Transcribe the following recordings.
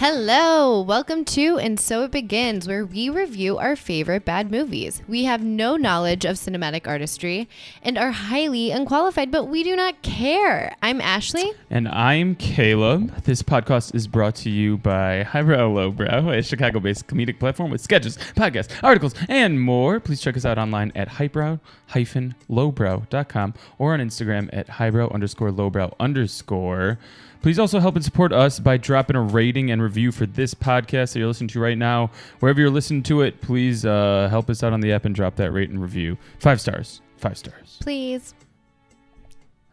Hello, welcome to And So It Begins, where we review our favorite bad movies. We have no knowledge of cinematic artistry and are highly unqualified, but we do not care. I'm Ashely. And I'm Caleb. This podcast is brought to you by Highbrow, Lowbrow, a Chicago-based comedic platform with sketches, podcasts, articles, and more. Please check us out online at highbrow-lowbrow.com or on Instagram at highbrow_lowbrow_. Please also help and support us by dropping a rating and review for this podcast that you're listening to right now. Wherever you're listening to it, please help us out on the app and drop that rate and review. 5 stars. 5 stars. Please.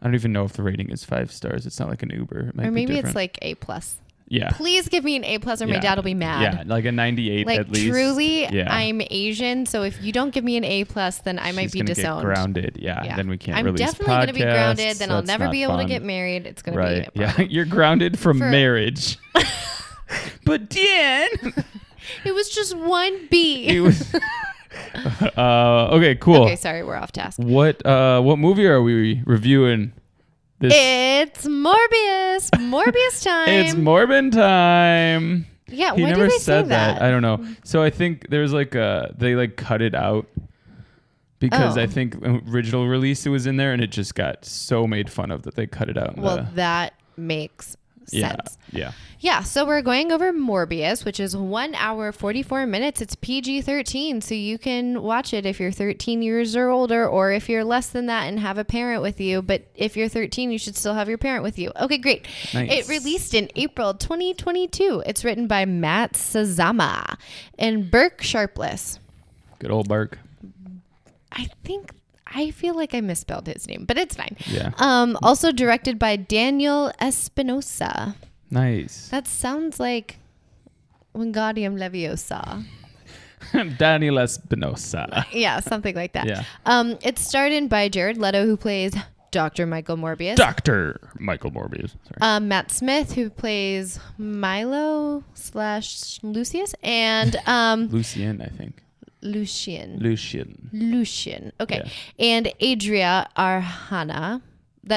I don't even know if the rating is 5 stars. It's not like an Uber. It might or maybe be it's like A+. Yeah. Please give me an A+ or my dad will be mad. Yeah, like a 98 like, at least. Truly, yeah. I'm Asian, so if you don't give me an A+, then I might be disowned. Get grounded. Yeah, then we can't release podcasts. I'm definitely going to be grounded. Then I'll never be able to get married. It's going to be a problem. Yeah, you're grounded from marriage. But Dan, it was just one B. It was. Okay, cool. Okay, sorry, we're off task. What movie are we reviewing? It's Morbius. Morbius time. It's Morbin time. Yeah, he why never did they said say that? I don't know. So I think there's like they like cut it out because I think original release it was in there and it just got so made fun of that they cut it out. That makes sense. Yeah. So we're going over Morbius, which is 1 hour 44 minutes. It's PG-13, so you can watch it if you're 13 years or older, or if you're less than that and have a parent with you. But if you're 13, you should still have your parent with you. Okay, great. Nice. It released in April 2022. It's written by Matt Sazama and Burke Sharpless. Good old Burke. I feel like I misspelled his name, but it's fine. Yeah. Also directed by Daniel Espinosa. Nice. That sounds like Wingardium Leviosa. Daniel Espinosa. Yeah, something like that. Yeah. It's starred in by Jared Leto, who plays Dr. Michael Morbius. Dr. Michael Morbius. Sorry. Matt Smith, who plays Milo/Lucius, and Lucien, I think. Lucien. Okay. Yeah. And Adria Arjona,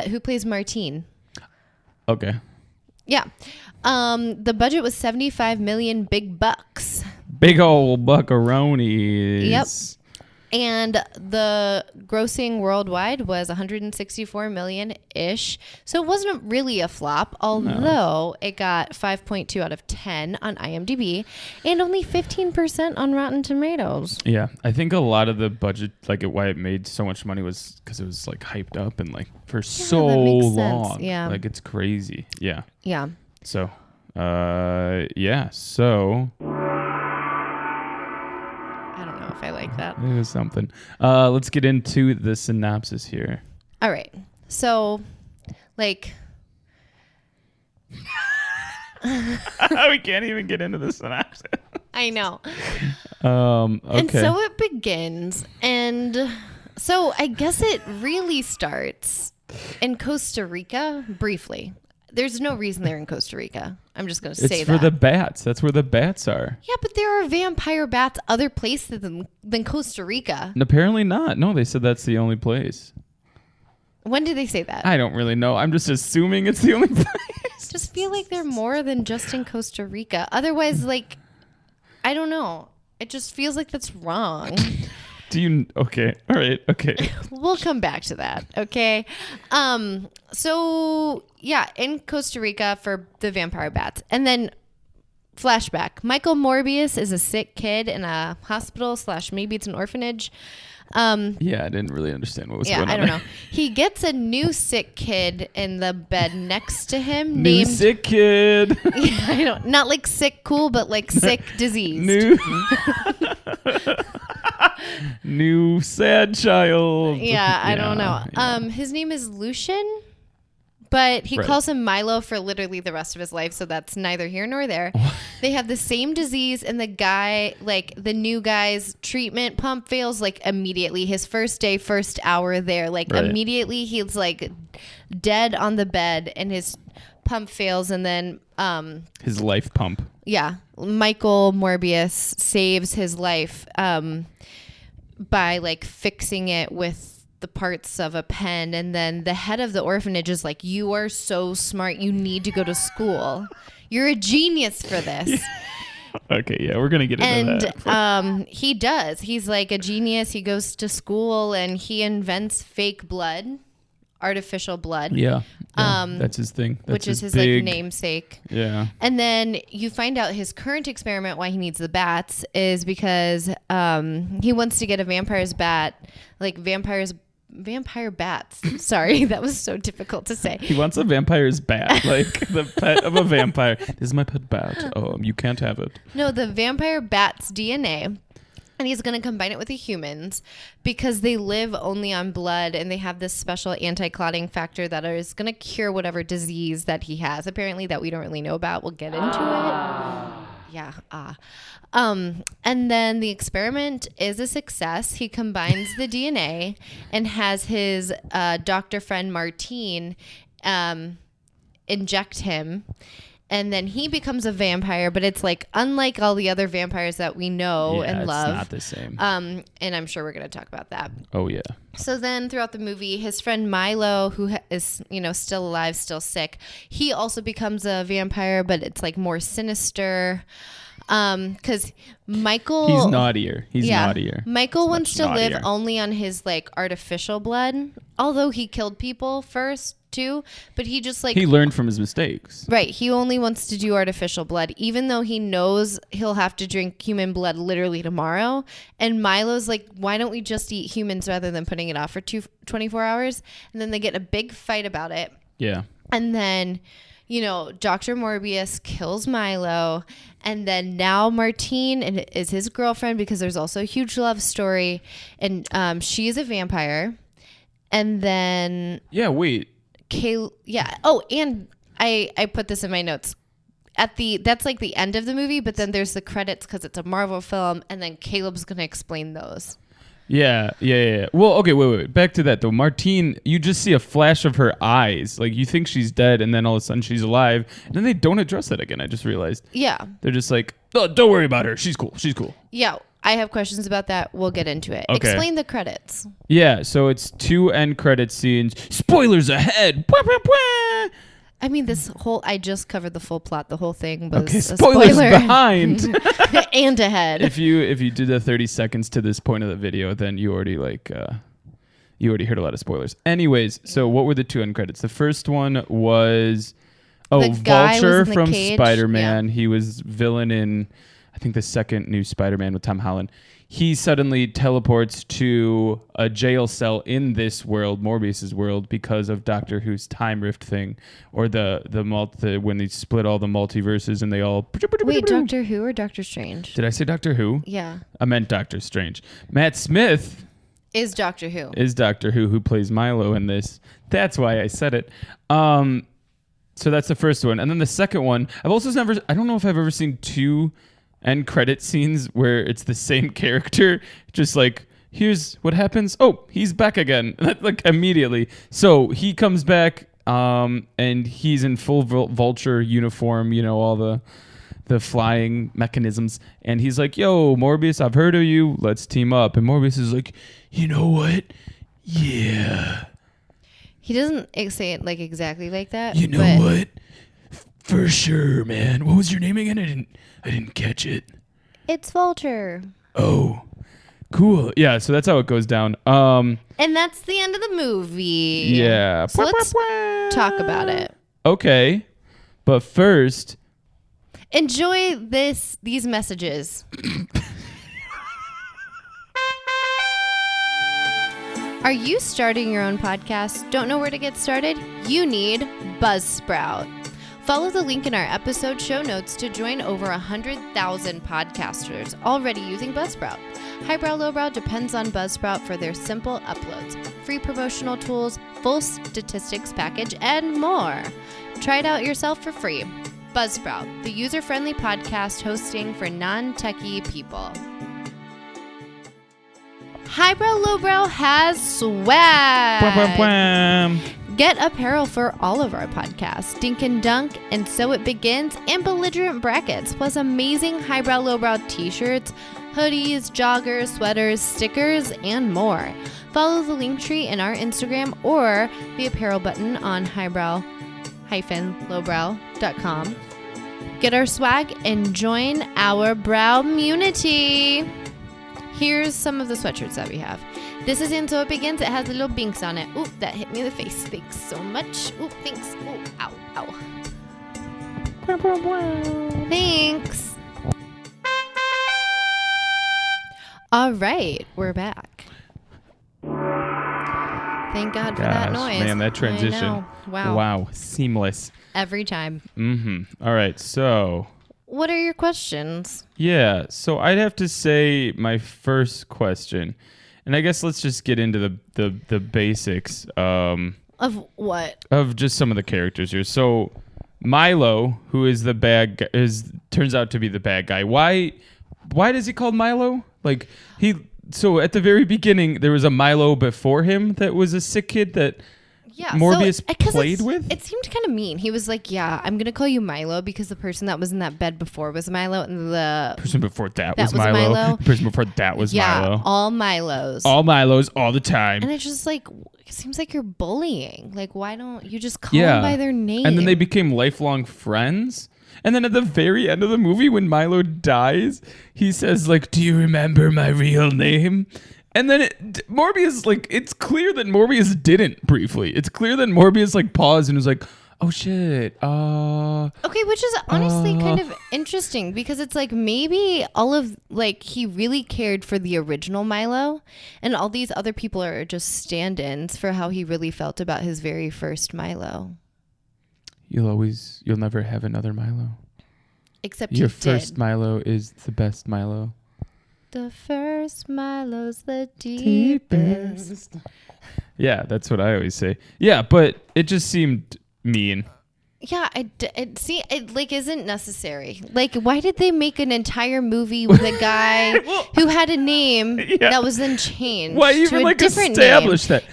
who plays Martine. Okay. Yeah. The budget was 75 million big bucks. Big old buckaroonies. Yep. And the grossing worldwide was 164 million-ish. So it wasn't really a flop, although it got 5.2 out of 10 on IMDb and only 15% on Rotten Tomatoes. Yeah, I think a lot of the budget, like why it made so much money was because it was like hyped up and like for so long. Sense. Yeah. Like it's crazy. Yeah. Yeah. So, so... I don't know if I like that. It was something. Let's get into the synopsis here. All right. So, like... We can't even get into the synopsis. I know. Okay. And so it begins. And so I guess it really starts in Costa Rica briefly. There's no reason they're in Costa Rica. I'm just going to say that. It's for the bats. That's where the bats are. Yeah, but there are vampire bats other places than Costa Rica. And apparently not. No, they said that's the only place. When did they say that? I don't really know. I'm just assuming it's the only place. Just feel like they're more than just in Costa Rica. Otherwise, like, I don't know. It just feels like that's wrong. Okay. All right. Okay. We'll come back to that. Okay. So yeah, in Costa Rica for the vampire bats. And then flashback. Michael Morbius is a sick kid in a hospital / maybe it's an orphanage. Yeah, I didn't really understand what was going on. I don't know. He gets a new sick kid in the bed next to him. New sick kid. Yeah, I know. Not like sick cool, but like sick diseased. New sad child. Yeah, I don't know. Yeah. His name is Lucian, but he calls him Milo for literally the rest of his life, so that's neither here nor there. They have the same disease, and the guy, like the new guy's treatment pump fails like immediately. His first day, first hour there, like immediately he's like dead on the bed, and his pump fails, and then his life pump. Yeah, Michael Morbius saves his life by like fixing it with the parts of a pen, and then the head of the orphanage is like, you are so smart, you need to go to school, you're a genius for this. Okay, yeah, we're gonna get into that. And he does. He's like a genius. He goes to school and he invents fake blood, artificial blood. Yeah, that's his thing. That's which is his big, like namesake. Yeah. And then you find out his current experiment, why he needs the bats, is because he wants to get a vampire's bat, like vampire bats. Sorry, that was so difficult to say. He wants a vampire's bat, like the pet of a vampire. This is my pet bat. Oh, you can't have it. No, the vampire bat's DNA. And he's going to combine it with the humans because they live only on blood and they have this special anti-clotting factor that is going to cure whatever disease that he has, apparently, that we don't really know about. We'll get into it. Yeah. And then the experiment is a success. He combines the DNA and has his doctor friend Martine inject him. And then he becomes a vampire, but it's like unlike all the other vampires that we know and love. It's not the same. And I'm sure we're going to talk about that. Oh, yeah. So then throughout the movie, his friend Milo, who is, still alive, still sick, he also becomes a vampire, but it's like more sinister. Because Michael... He's naughtier. Naughtier. Michael wants to live only on his like artificial blood, although he killed people first too, but he just like... He learned from his mistakes. Right. He only wants to do artificial blood, even though he knows he'll have to drink human blood literally tomorrow. And Milo's like, why don't we just eat humans rather than putting it off for 24 hours? And then they get a big fight about it. Yeah. And then... Dr. Morbius kills Milo, and then now Martine is his girlfriend because there's also a huge love story, and she is a vampire. And then... Yeah, wait. Yeah. Oh, and I put this in my notes. That's like the end of the movie, but then there's the credits because it's a Marvel film, and then Caleb's going to explain those. Yeah. Well, okay, wait. Back to that, though. Martine, you just see a flash of her eyes. Like, you think she's dead, and then all of a sudden she's alive. And then they don't address that again, I just realized. Yeah. They're just like, oh, don't worry about her. She's cool. Yeah, I have questions about that. We'll get into it. Okay. Explain the credits. Yeah, so it's 2 end credit scenes. Spoilers ahead! Bwah, bwah, bwah. I mean, I just covered the full plot. The whole thing was okay, a spoilers spoiler. Behind. And ahead. If you did the 30 seconds to this point of the video, then you already heard a lot of spoilers. Anyways, so what were the 2 end credits? The first one was Vulture from Spider-Man. Yeah. He was villain in, I think, the second new Spider-Man with Tom Holland. He suddenly teleports to a jail cell in this world, Morbius's world, because of Doctor Who's time rift thing, or when they split all the multiverses and they all... Wait, Doctor Who or Doctor Strange? Did I say Doctor Who? Yeah. I meant Doctor Strange. Matt Smith... Is Doctor Who. Is Doctor Who plays Milo in this. That's why I said it. So that's the first one. And then the second one, I don't know if I've ever seen 2... end credit scenes where it's the same character, just like, here's what happens. Oh, he's back again, like immediately. So he comes back, and he's in full Vulture uniform, all the flying mechanisms, and he's like, "Yo, Morbius, I've heard of you. Let's team up." And Morbius is like, "You know what? Yeah." He doesn't say it like exactly like that. You know what? For sure, man. What was your name again? I didn't catch it. It's Vulture. Oh, cool. Yeah, so that's how it goes down. And that's the end of the movie. Yeah. So let's talk about it. Okay. But first, enjoy these messages. Are you starting your own podcast? Don't know where to get started? You need Buzzsprout. Follow the link in our episode show notes to join over 100,000 podcasters already using Buzzsprout. Highbrow Lowbrow depends on Buzzsprout for their simple uploads, free promotional tools, full statistics package, and more. Try it out yourself for free. Buzzsprout, the user-friendly podcast hosting for non-techie people. Highbrow Lowbrow has swag. Wham, wham, wham. Get apparel for all of our podcasts, Dink and Dunk, and So It Begins, and belligerent brackets, plus amazing Highbrow Lowbrow t-shirts, hoodies, joggers, sweaters, stickers, and more. Follow the link tree in our Instagram or the apparel button on highbrow-lowbrow.com. Get our swag and join our brow community. Here's some of the sweatshirts that we have. This is In So It Begins. It has little binks on it. Oop, that hit me in the face. Thanks so much. Oop, thanks. Oop, ow, ow. Thanks. All right, we're back. Thank God for that noise. Man, that transition. Wow. Seamless. Every time. All right, so. What are your questions? Yeah, so I'd have to say my first question, and I guess let's just get into the basics. Of what? Of just some of the characters here. So Milo, who is the bad guy, turns out to be the bad guy. Why does he call Milo? Like so at the very beginning there was a Milo before him that was a sick kid that Morbius played with? It seemed kind of mean. He was like, yeah, I'm going to call you Milo because the person that was in that bed before was Milo and the person before that was Milo. The person before that was Milo. Yeah, all Milos. All Milos all the time. And it's just like, it seems like you're bullying. Like, why don't you just call them by their name? And then they became lifelong friends. And then at the very end of the movie, when Milo dies, he says, like, do you remember my real name? And then Morbius, like, it's clear that Morbius didn't briefly. It's clear that Morbius, like, paused and was like, oh, shit. Okay, which is honestly kind of interesting because it's like maybe he really cared for the original Milo and all these other people are just stand-ins for how he really felt about his very first Milo. You'll never have another Milo. Except your first Milo is the best Milo. The first Milo's the deepest. Yeah, that's what I always say. Yeah, but it just seemed mean. Yeah, it isn't necessary. Like, why did they make an entire movie with a guy who had a name that was then changed? Why even to a different establish name? that?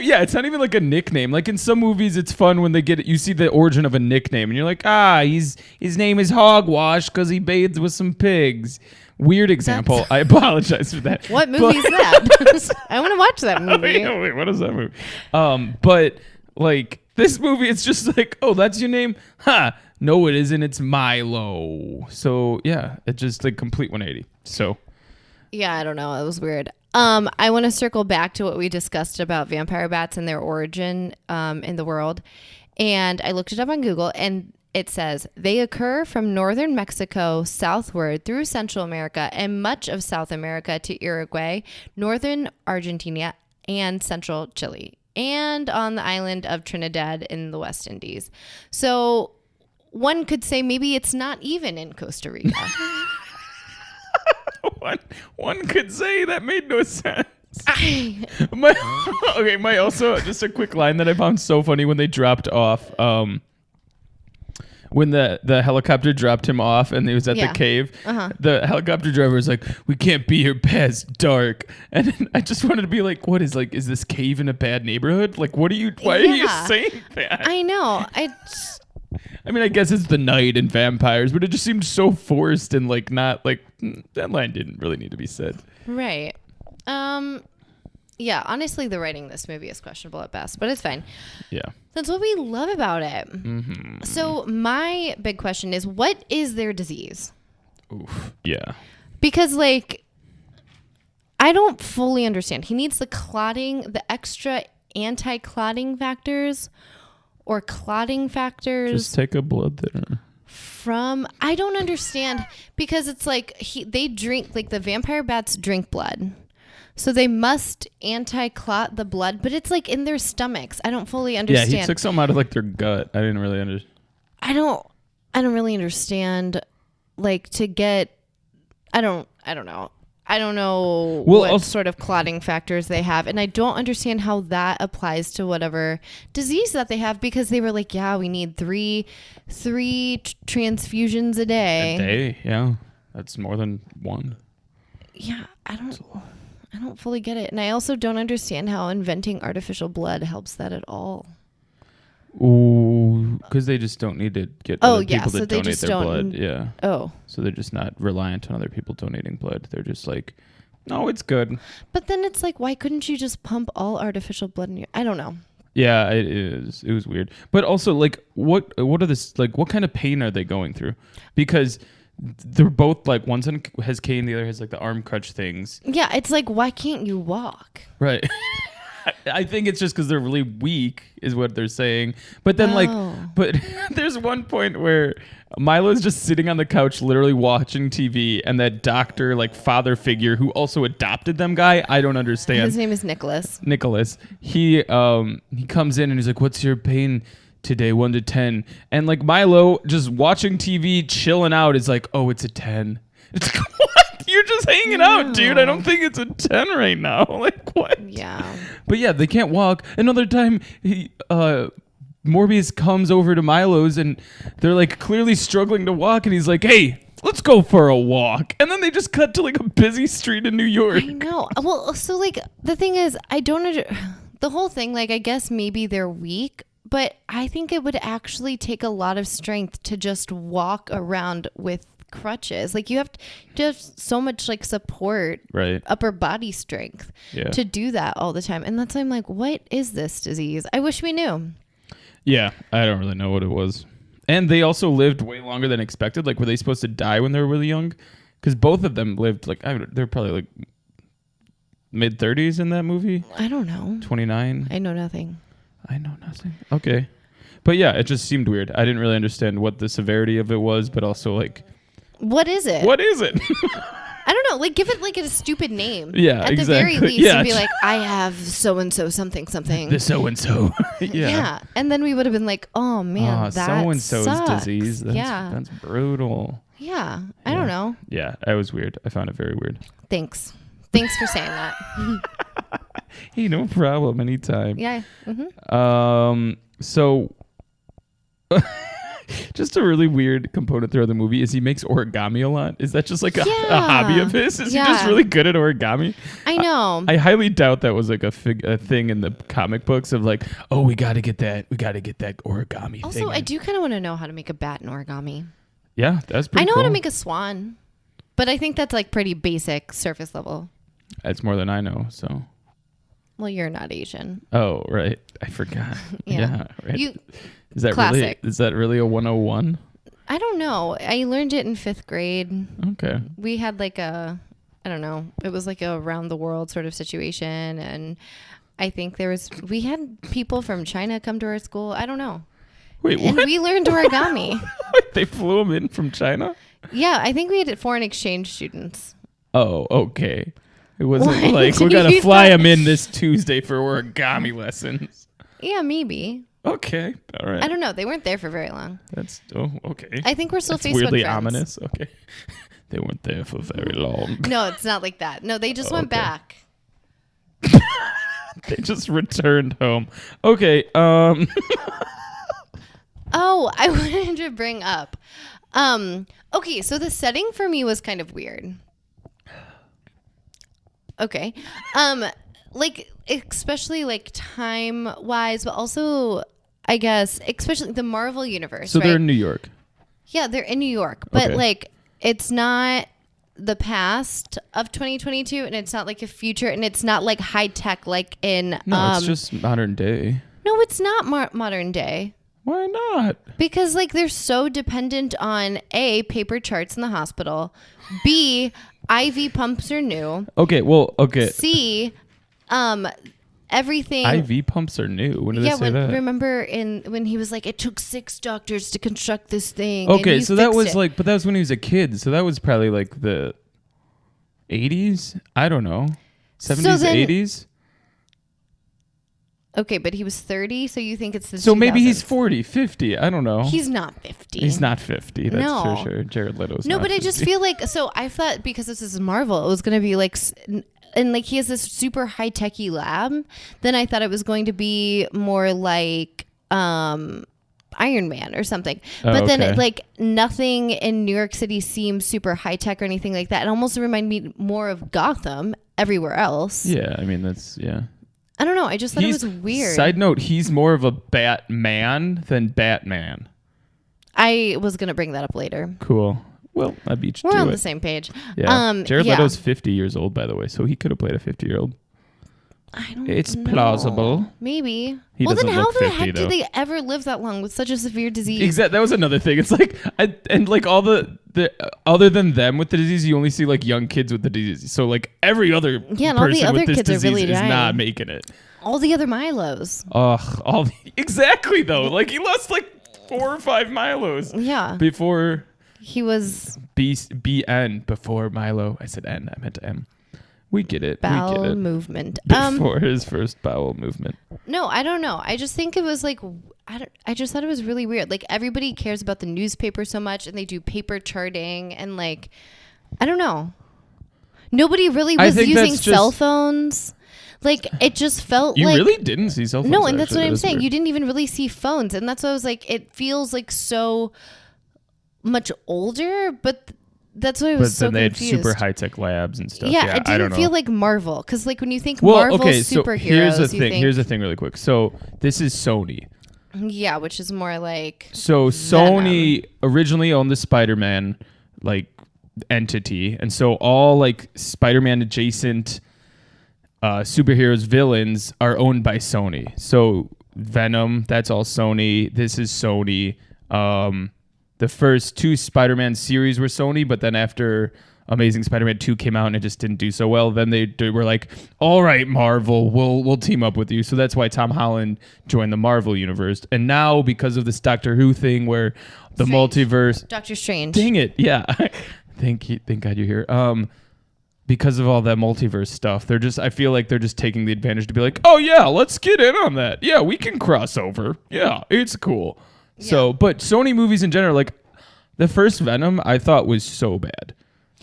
Yeah, it's not even like a nickname. Like in some movies, it's fun when they get it. You see the origin of a nickname, and you're like, his name is Hogwash because he bathes with some pigs. Weird example. I apologize for that. What movie is that? I want to watch that movie. Wait, what is that movie? But like. This movie, it's just like, oh, that's your name? No, it isn't. It's Milo. So, yeah, it's just like complete 180. So. Yeah, I don't know. It was weird. I want to circle back to what we discussed about vampire bats and their origin in the world. And I looked it up on Google, and it says, they occur from northern Mexico southward through Central America and much of South America to Uruguay, northern Argentina, and central Chile, and on the island of Trinidad in the West Indies. So one could say maybe it's not even in Costa Rica. one could say that made no sense. My also just a quick line that I found so funny when they dropped off. When the helicopter dropped him off and he was at the cave, the helicopter driver was like, we can't be here past dark. And then I just wanted to be like, is this cave in a bad neighborhood? Like, why are you saying that? I know. I mean, I guess it's the night and vampires, but it just seemed so forced and like not like that line didn't really need to be said. Right. Yeah, honestly, the writing in this movie is questionable at best, but it's fine. Yeah. That's what we love about it. Mm-hmm. So my big question is, what is their disease? Oof. Yeah. Because, like, I don't fully understand. He needs the extra anti-clotting factors or clotting factors. Just take a blood thinner. I don't understand because it's like they drink, like the vampire bats drink blood. So they must anti-clot the blood, but it's like in their stomachs. I don't fully understand. Yeah, he took some out of like their gut. I didn't really understand. I don't really understand. Like to get, I don't know. I don't know what sort of clotting factors they have, and I don't understand how that applies to whatever disease that they have because they were like, yeah, we need three transfusions a day. A day, yeah, that's more than one. Yeah, I don't fully get it. And I also don't understand how inventing artificial blood helps that at all. Ooh, because they just don't need to get other people to so they donate just their don't. blood. Yeah. Oh. So they're just not reliant on other people donating blood. They're just like, no, it's good. But then it's like, why couldn't you just pump all artificial blood in your... I don't know. Yeah, it is. It was weird. But also, like, what are this, like, what kind of pain are they going through? Because they're both, like, one son has cane, the other has, like, the arm crutch things. Yeah, it's like, why can't you walk? Right. I think it's just because they're really weak, is what they're saying. But then, but there's one point where Milo's just sitting on the couch, literally watching TV, and that doctor, like father figure, who also adopted them guy, I don't understand. His name is Nicholas. He comes in and he's like, "What's your pain today, 1 to 10?" And like Milo, just watching TV, chilling out, is like, "Oh, it's a 10." It's like, what? You're just hanging out, dude. I don't think it's a 10 right now. Like, what? Yeah. But yeah, they can't walk. Another time, Morbius comes over to Milo's and they're like clearly struggling to walk. And he's like, "Hey, let's go for a walk." And then they just cut to like a busy street in New York. I know. Well, so like the thing is, I don't the whole thing. Like, I guess maybe they're weak, but I think it would actually take a lot of strength to just walk around with crutches. Like, you have to have so much like support, right, upper body strength to do that all the time. And that's why I'm like, what is this disease? I wish we knew. Yeah, I don't really know what it was. And they also lived way longer than expected. Like, were they supposed to die when they were really young? Because both of them lived like, they're probably like mid 30s in that movie. I don't know. 29. I know nothing. Okay. But yeah, it just seemed weird. I didn't really understand what the severity of it was, but also like, what is it? I don't know. Like, give it like a stupid name. Yeah, at exactly. the very least, and be like, "I have so and so something." The so and so. Yeah, and then we would have been like, "Oh man, that so and so's disease. That's brutal." Yeah, I don't know. Yeah, it was weird. I found it very weird. Thanks for saying that. Hey, no problem. Anytime. Yeah. Mm-hmm. So. Just a really weird component throughout the movie is he makes origami a lot. Is that just like a hobby of his? Is he just really good at origami? I know. I highly doubt that was like a thing in the comic books of like, oh, we got to get that origami also, thing. I do kind of want to know how to make a bat in origami. Yeah, that's pretty cool. I know how to make a swan, but I think that's like pretty basic surface level. That's more than I know, so. Well, you're not Asian. Oh, right. I forgot. Yeah right. Is that really a 101? I don't know. I learned it in 5th grade. Okay. We had like I don't know. It was like a around the world sort of situation. And I think we had people from China come to our school. I don't know. Wait, what? And we learned origami. They flew them in from China? Yeah, I think we had foreign exchange students. Oh, okay. It wasn't like, we're going to fly them in this Tuesday for origami lessons. Yeah, maybe. Okay. All right. I don't know. They weren't there for very long. Okay. I think we're still Facebook weirdly friends. Ominous. Okay. They weren't there for very long. No, it's not like that. No, they just went back. They just returned home. Okay. Oh, I wanted to bring up. Okay, so the setting for me was kind of weird. Okay. Like, especially like time wise, but also I guess especially the Marvel universe. So right? they're in New York. Yeah, they're in New York, but okay. like it's not the past of 2022, and it's not like a future, and it's not like high tech like in. No, it's just modern day. No, it's not modern day. Why not? Because like they're so dependent on A, paper charts in the hospital, B, IV pumps are new. Okay, well, okay. C, everything. IV pumps are new. When did they say that? Remember when he was like, it took 6 doctors to construct this thing. Okay, so that was like, but that was when he was a kid. So that was probably like the 80s. I don't know, 70s, 80s. Okay, but he was 30, so you think it's the So 2000s. maybe he's 40, 50. I don't know. He's not 50. He's not 50. That's no. for sure. Jared Leto's no, not but 50. I just feel like, so I thought because this is Marvel, it was going to be like, and like he has this super high-techy lab, then I thought it was going to be more like Iron Man or something. But then like nothing in New York City seems super high-tech or anything like that. It almost reminded me more of Gotham everywhere else. Yeah, I mean, that's, yeah. I don't know. I just thought it was weird. Side note, he's more of a Batman than Batman. I was going to bring that up later. Cool. Well, I beat you. We're on the same page. Yeah. Jared Leto's 50 years old, by the way, so he could have played a 50-year-old. I don't It's know. plausible. Maybe. He well, then doesn't how look the 50, heck though. do they ever live that long with such a severe disease? Exactly. That was another thing. It's like, and like all the other than them with the disease, you only see like young kids with the disease. So like every other and all the person other with this kids are disease really is dying. not making it. All the other Milos. Ugh. Exactly though. Like he lost like 4 or 5 Milos. Yeah. Before He was BN before Milo. I said N. I meant M. We get it. bowel we get it. movement. Before his first bowel movement. No, I don't know. I just think it was like, I just thought it was really weird. Like everybody cares about the newspaper so much and they do paper charting and like, I don't know. Nobody really was using cell phones. Like it just felt you like. You really didn't see cell phones. No, and that's what I'm saying. Weird. You didn't even really see phones. And that's why I was like, it feels like so much older, but that's why I was so confused. But then they had super high-tech labs and stuff. Yeah, it didn't feel like Marvel. Because like when you think Marvel superheroes, here's the thing really quick. So this is Sony. Yeah, which is more like so Sony originally owned the Spider-Man like entity, and so all like Spider-Man adjacent superheroes villains are owned by Sony. So Venom, that's all Sony. This is Sony. The first 2 Spider-Man series were Sony, but then after Amazing Spider-Man 2 came out and it just didn't do so well, then they were like, all right, Marvel, we'll team up with you. So that's why Tom Holland joined the Marvel universe. And now because of this Doctor Who thing where the multiverse... Doctor Strange. Dang it. Yeah. Thank God you're here. Because of all that multiverse stuff, I feel like they're just taking the advantage to be like, oh yeah, let's get in on that. Yeah, we can cross over. Yeah, it's cool. Yeah. So, but Sony movies in general, like the first Venom, I thought was so bad.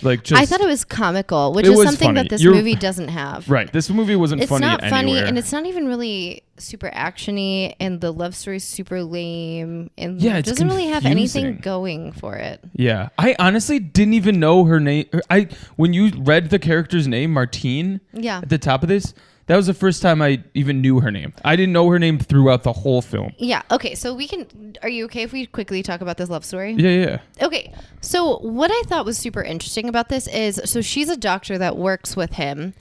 Like, I thought it was comical, which is something that this movie doesn't have. Right, this movie wasn't funny anywhere. It's not funny, and it's not even really super actiony, and the love story's super lame, and it doesn't really have anything going for it. Yeah, I honestly didn't even know her name. When you read the character's name, Martine, at the top of this. That was the first time I even knew her name. I didn't know her name throughout the whole film. Yeah. Okay. So are you okay if we quickly talk about this love story? Yeah. Okay. So what I thought was super interesting about this is, so she's a doctor that works with him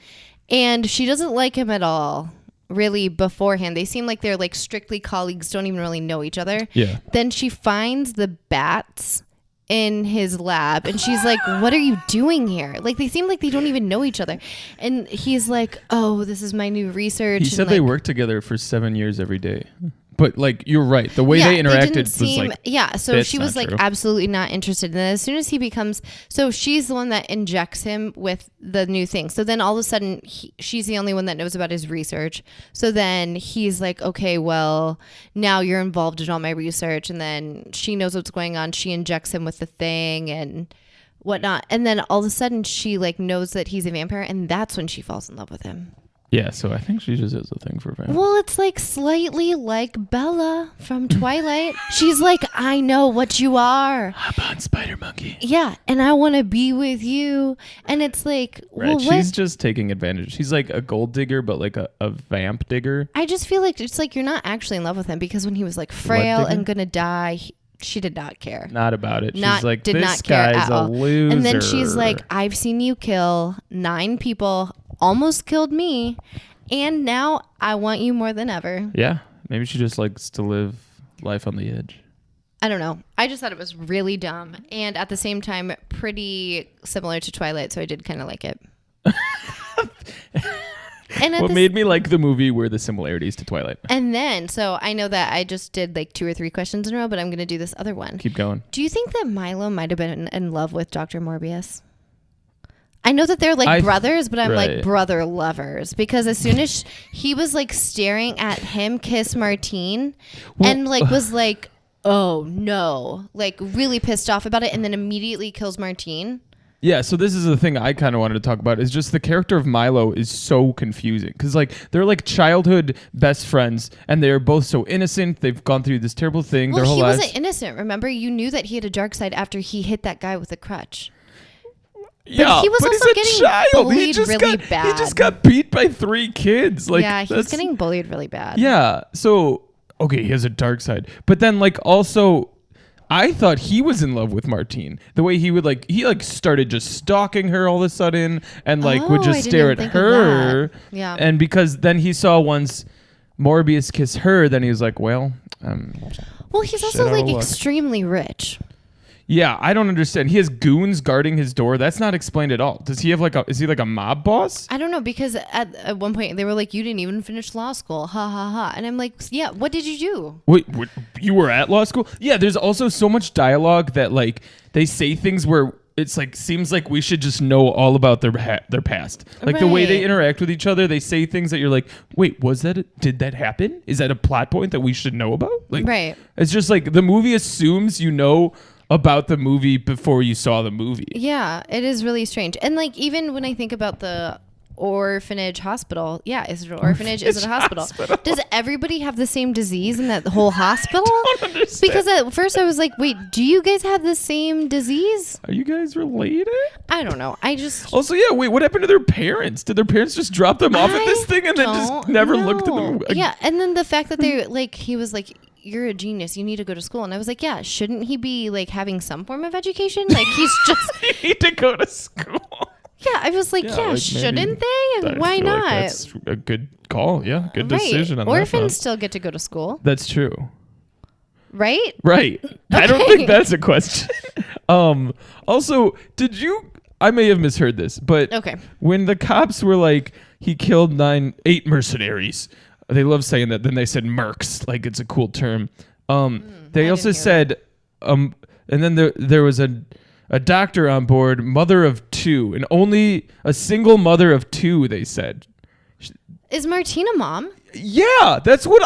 and she doesn't like him at all really beforehand. They seem like they're like strictly colleagues, don't even really know each other. Yeah. Then she finds the bats in his lab and she's like, what are you doing here? Like they seem like they don't even know each other, and he's like, oh, this is my new research. He said they worked together for 7 years every day. But like, you're right, the way they interacted was like, so she was like true. Absolutely not interested. And then as soon as he becomes, so she's the one that injects him with the new thing, so then all of a sudden she's the only one that knows about his research. So then he's like, okay, well now you're involved in all my research, and then she knows what's going on. She injects him with the thing and whatnot, and then all of a sudden she like knows that he's a vampire, and that's when she falls in love with him. Yeah, so I think she just has a thing for vampires. Well, it's like slightly like Bella from Twilight. She's like, I know what you are. Hop on, Spider Monkey. Yeah, and I want to be with you. And it's like, right, well, she's just taking advantage. She's like a gold digger, but like a vamp digger. I just feel like it's like you're not actually in love with him, because when he was like frail and gonna die, she did not care. Not about it. She's like, this guy's a loser. And then she's like, I've seen you kill 9 people, almost killed me, and now I want you more than ever. Yeah, maybe she just likes to live life on the edge. I don't know. I just thought it was really dumb, and at the same time pretty similar to Twilight, so I did kind of like it. And what made me like the movie were the similarities to Twilight. And then, so I know that I just did like 2 or 3 questions in a row, but I'm going to do this other one. Keep going. Do you think that Milo might have been in love with Dr. Morbius? I know that they're like brothers, but I'm like brother lovers, because as soon as he was like staring at him kiss Martine, and like was like, oh no, like really pissed off about it, and then immediately kills Martine. Yeah, so this is the thing I kind of wanted to talk about, is just the character of Milo is so confusing, because like they're like childhood best friends, and they're both so innocent. They've gone through this terrible thing their whole lives. Well, he wasn't innocent. Remember, you knew that he had a dark side after he hit that guy with a crutch. Yeah, he was but also he's a getting child. bullied really bad. He just got beat by 3 kids. Like, yeah, he was getting bullied really bad. Yeah. So, okay, he has a dark side. But then, like, also, I thought he was in love with Martine. The way he would, like, he started just stalking her all of a sudden and, like, would just stare at her. Yeah. And because then he saw once Morbius kiss her, then he was like, well, he's also, like, extremely rich. Yeah, I don't understand. He has goons guarding his door. That's not explained at all. Does he have is he like a mob boss? I don't know, because at one point they were like, you didn't even finish law school. Ha ha ha. And I'm like, yeah, what did you do? Wait, you were at law school? Yeah, there's also so much dialogue that like they say things where it's like seems like we should just know all about their past. Like the way they interact with each other, they say things that you're like, wait, did that happen? Is that a plot point that we should know about? Like, right. It's just like the movie assumes you know about the movie before you saw the movie. Yeah, it is really strange. And like even when I think about the orphanage hospital, yeah, is it an orphanage? Is it a hospital? Does everybody have the same disease in that whole hospital? I don't understand. Because at first I was like, wait, do you guys have the same disease? Are you guys related? I don't know. I just also, yeah, wait, what happened to their parents? Did their parents just drop them off at this thing and then just never looked at them? Yeah, and then the fact that they like he was like, you're a genius, you need to go to school. And I was like, yeah, shouldn't he be like having some form of education? Like he's just you need to go to school. Yeah, I was like, like shouldn't they? And why not? That's a good call. Yeah, good decision on Orphans that front. still get to go to school. That's true. Right? Right. Okay. I don't think that's a question. Also, I may have misheard this, but when the cops were like, he killed 8 mercenaries, they love saying that. Then they said mercs, like it's a cool term. They also said, and then there was a doctor on board, mother of 2, and only a single mother of 2. They said, is Martina mom? Yeah, that's what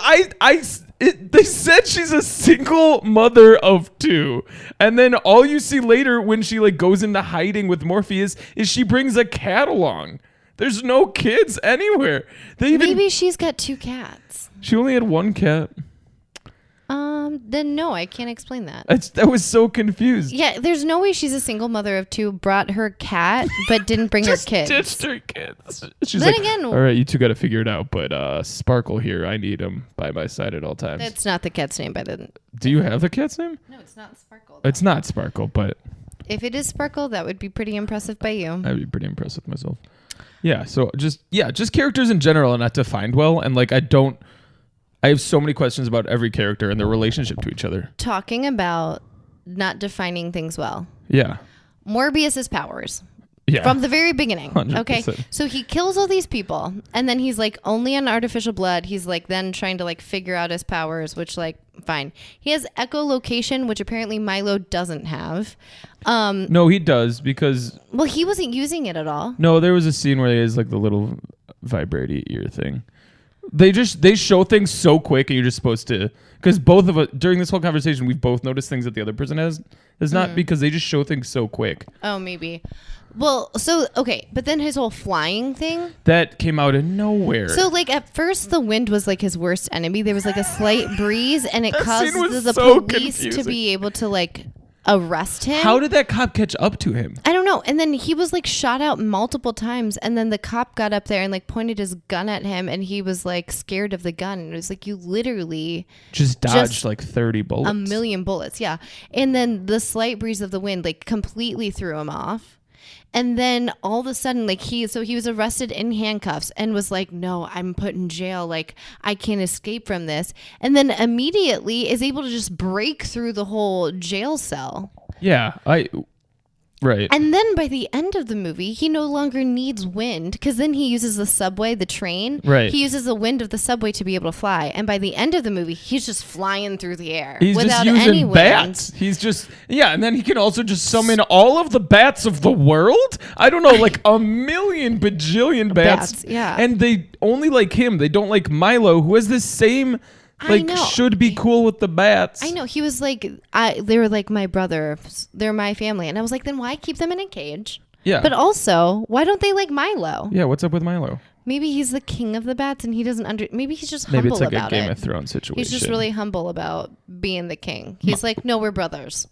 they said. She's a single mother of 2, and then all you see later when she like goes into hiding with Morpheus is she brings a cat along. There's no kids anywhere. Maybe she's got 2 cats. She only had 1 cat. Then no, I can't explain that. That was so confused. Yeah, there's no way she's a single mother of 2, brought her cat, but didn't bring her kids. Ditched her kids. She's then like, again, all right, you 2 got to figure it out, but Sparkle here, I need him by my side at all times. That's not the cat's name, by the. Do you have the cat's name? No, it's not Sparkle. It's not Sparkle, but. If it is Sparkle, that would be pretty impressive by you. I'd be pretty impressed with myself. Yeah, so just characters in general are not defined well, and like I have so many questions about every character and their relationship to each other. Talking about not defining things well. Yeah. Morbius's powers. Yeah. From the very beginning. 100%. Okay. So he kills all these people, and then he's like only on artificial blood. He's like then trying to like figure out his powers, which like fine. He has echolocation, which apparently Milo doesn't have. No, he does because. Well, he wasn't using it at all. No, there was a scene where he has like the little vibrating ear thing. They show things so quick, and you're just supposed to, because both of us during this whole conversation we've both noticed things that the other person has. It's not because they just show things so quick. Oh, maybe. Well, so okay, but then his whole flying thing that came out of nowhere. So like at first the wind was like his worst enemy. There was like a slight breeze, and it caused the so police confusing. to be able to like arrest him. How did that cop catch up to him? I don't know. And then he was like shot out multiple times, and then the cop got up there and like pointed his gun at him, and he was like scared of the gun. And it was like, you literally just dodged like 30 bullets. 1,000,000 bullets, yeah. And then the slight breeze of the wind like completely threw him off. And then all of a sudden, like he was arrested in handcuffs and was like, no, I'm put in jail. Like, I can't escape from this. And then immediately is able to just break through the whole jail cell. Yeah, right. And then by the end of the movie, he no longer needs wind, because then he uses the subway, the train. Right. He uses the wind of the subway to be able to fly. And by the end of the movie, he's just flying through the air. He's without just using any wind. bats. He's just, and then he can also just summon all of the bats of the world. I don't know, like 1,000,000 bajillion bats. Yeah. And they only like him. They don't like Milo, who has the same... Like, should be cool with the bats. I know. He was like, they were like my brother. They're my family. And I was like, then why keep them in a cage? Yeah. But also, why don't they like Milo? Yeah, what's up with Milo? Maybe he's the king of the bats and he doesn't maybe he's just humble Maybe it's like about a Game it. of Thrones situation. He's just really humble about being the king. He's like, no, we're brothers.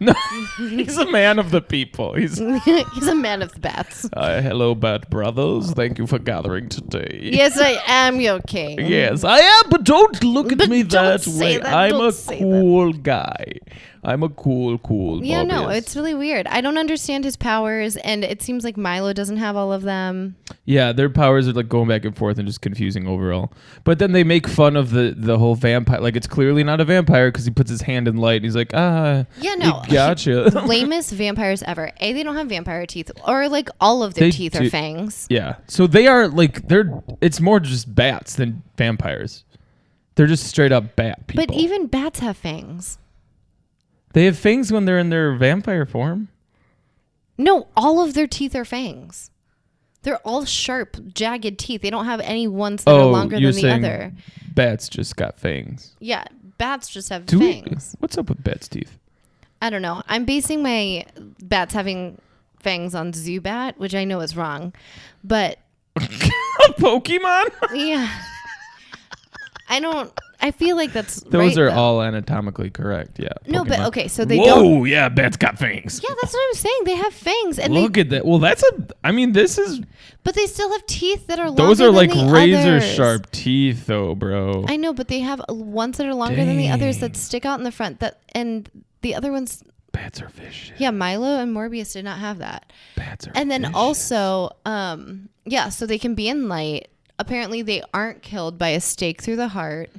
No, he's a man of the people. He's a man of the bats. Hello, bat brothers. Thank you for gathering today. Yes, I am your king. Yes, I am, but don't look at me that way. That. I'm a cool guy. I'm a cool Yeah, Morbius. no, it's really weird. I don't understand his powers, and it seems like Milo doesn't have all of them. Yeah, their powers are like going back and forth and just confusing overall. But then they make fun of the whole vampire. Like, it's clearly not a vampire because he puts his hand in light and he's like, yeah, no, gotcha. Lamest vampires ever. They don't have vampire teeth, or like all of their teeth are fangs. Yeah, so they are like it's more just bats than vampires. They're just straight up bat people. But even bats have fangs. They have fangs when they're in their vampire form. No, all of their teeth are fangs. They're all sharp, jagged teeth. They don't have any ones that are longer than the other. Bats just got fangs. Yeah, bats just have fangs. What's up with bats' teeth? I don't know. I'm basing my bats having fangs on Zubat, which I know is wrong. But Pokemon? Yeah. I feel like that's Those right, are though. all anatomically correct, yeah. No, Pokemon. but okay, so they Whoa, don't. yeah, bats got fangs. Yeah, that's what I'm saying. They have fangs, and Look at that. Well, this is. But they still have teeth that are longer. Those are like than the razor others. sharp teeth, though, bro. I know, but they have ones that are longer than the others that stick out in the front. And the other ones. Bats are vicious. Yeah, Milo and Morbius did not have that. Bats are. And then vicious. also, so they can be in light. Apparently, they aren't killed by a stake through the heart.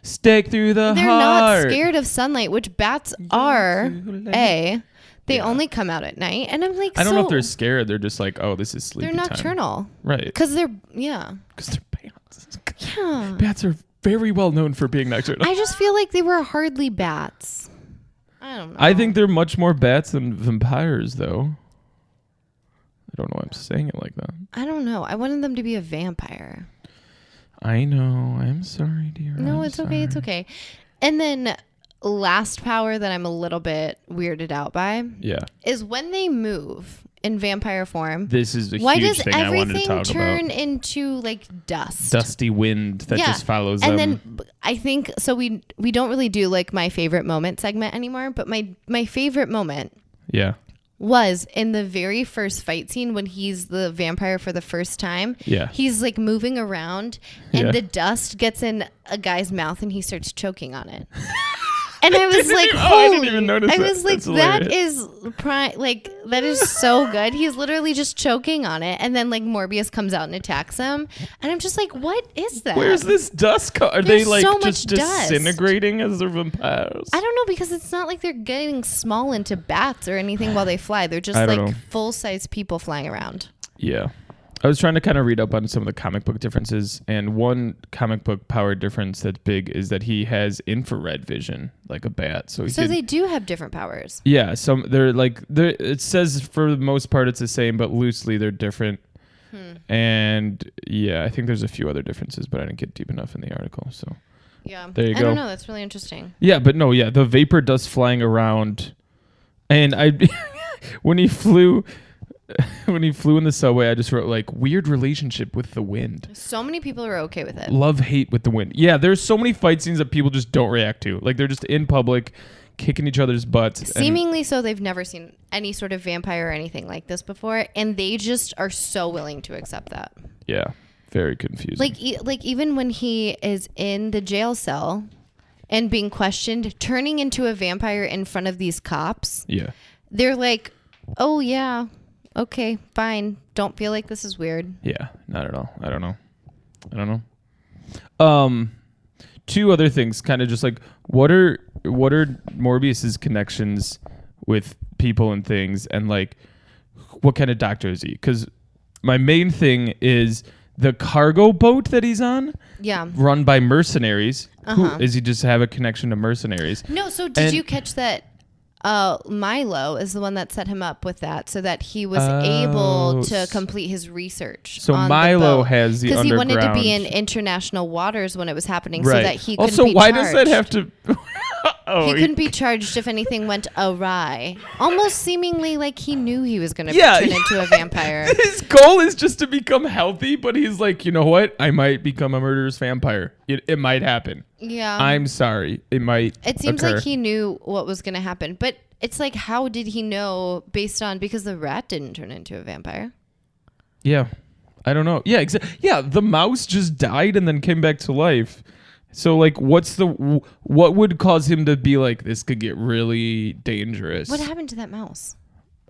Stake through the They're heart. not scared of sunlight, which bats are. They only come out at night, and I'm like, I don't know if they're scared. They're just like, oh, this is sleepy They're time. nocturnal, right? Because they're Because they're bats. Yeah. Bats are very well known for being nocturnal. I just feel like they were hardly bats. I don't know. I think they're much more bats than vampires, though. I don't know why I'm saying it like that. I don't know. I wanted them to be a vampire. I know. I'm sorry, dear. No, it's okay. It's okay. And then last power that I'm a little bit weirded out by is when they move in vampire form. This is a huge thing I wanted to talk about. Why does everything turn into like dust? Dusty wind that just follows and them. And then I think, so we don't really do like my favorite moment segment anymore, but my favorite moment was in the very first fight scene when he's the vampire for the first time. Yeah. He's like moving around and the dust gets in a guy's mouth and he starts choking on it. And I was like, I didn't even notice I was like, that is so good. He's literally just choking on it. And then like Morbius comes out and attacks him. And I'm just like, what is that? Where's this dust? Are There's they like so just much dust. disintegrating as they're vampires? I don't know, because it's not like they're getting small into bats or anything while they fly. They're just like full-size people flying around. Yeah. I was trying to kind of read up on some of the comic book differences, and one comic book power difference that's big is that he has infrared vision like a bat. So they do have different powers. Yeah, it says for the most part it's the same, but loosely they're different. And yeah, I think there's a few other differences, but I didn't get deep enough in the article. So yeah, there you go. I don't know. That's really interesting. Yeah, but no, the vapor dust flying around, and when he flew in the subway, I just wrote like weird relationship with the wind. So many people are okay with it. Love, hate with the wind. Yeah, there's so many fight scenes that people just don't react to. Like they're just in public, kicking each other's butts. Seemingly so, they've never seen any sort of vampire or anything like this before, and they just are so willing to accept that. Yeah, very confusing. Like even when he is in the jail cell and being questioned, turning into a vampire in front of these cops. Yeah, they're like, oh yeah. Okay, fine. Don't feel like this is weird. Yeah, not at all. I don't know. Two other things, kind of just like what are Morbius's connections with people and things, and like what kind of doctor is he? Because my main thing is the cargo boat that he's on. Yeah. Run by mercenaries. Who is he? Just have a connection to mercenaries? No. So did you catch that? Milo is the one that set him up with that, so that he was able to complete his research. So on Milo the has the because he wanted to be underground- in international waters when it was happening, Right. so that he could also, be why charged. does that have to? He couldn't be charged if anything went awry. Almost seemingly like he knew he was going to turn into a vampire. His goal is just to become healthy, but he's like, you know what? I might become a murderous vampire. It might happen. Yeah. I'm sorry. It might It seems occur. like he knew what was going to happen. But it's like, how did he know because the rat didn't turn into a vampire? Yeah. I don't know. Yeah, yeah, the mouse just died and then came back to life. So, like, what would cause him to be like, this could get really dangerous? What happened to that mouse?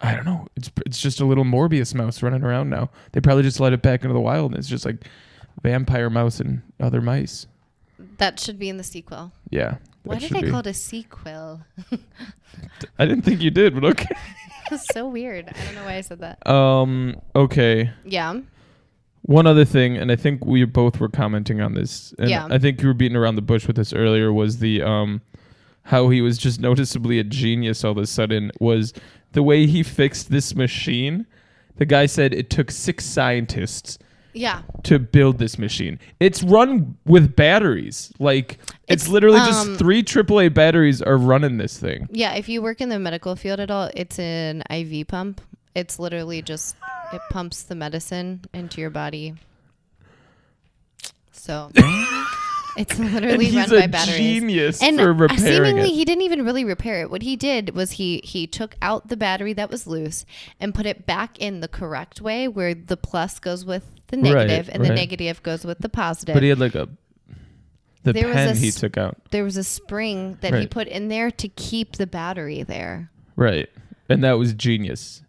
I don't know. It's just a little Morbius mouse running around now. They probably just let it back into the wild, and it's just like vampire mouse and other mice. That should be in the sequel. Yeah. Why did I call it a sequel? I didn't think you did, but okay. That's so weird. I don't know why I said that. Okay. Yeah. One other thing, and I think we both were commenting on this, and I think you were beating around the bush with this earlier, was the how he was just noticeably a genius all of a sudden, was the way he fixed this machine. The guy said it took 6 scientists to build this machine. It's run with batteries. Like, it's literally just 3 AAA batteries are running this thing. Yeah, if you work in the medical field at all, it's an IV pump. It's literally just, it pumps the medicine into your body. So it's literally run by batteries. He's a genius for repairing seemingly it. He didn't even really repair it. What he did was he took out the battery that was loose and put it back in the correct way, where the plus goes with the negative and the negative goes with the positive. But he had like the pen he took out. There was a spring that he put in there to keep the battery there. Right. And that was genius.